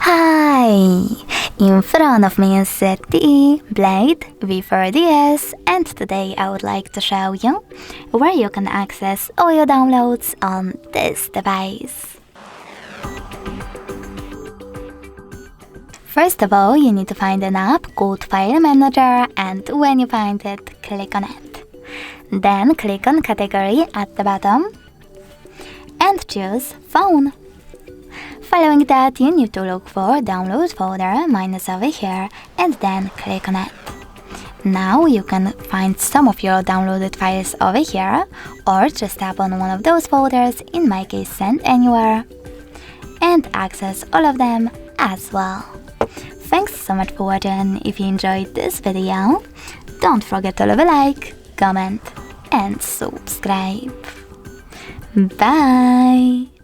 Hi! In front of me is ZTE Blade V40S, and today I would like to show you where you can access all your downloads on this device. First of all, you need to find an app called File Manager, and when you find it, click on it. Then click on Category at the bottom and choose Phone. Following that, you need to look for Download folder, mine is over here, and then click on it. Now you can find some of your downloaded files over here, or just tap on one of those folders, in my case Send Anywhere, and access all of them as well. Thanks so much for watching. If you enjoyed this video, don't forget to leave a like, comment, and subscribe. Bye!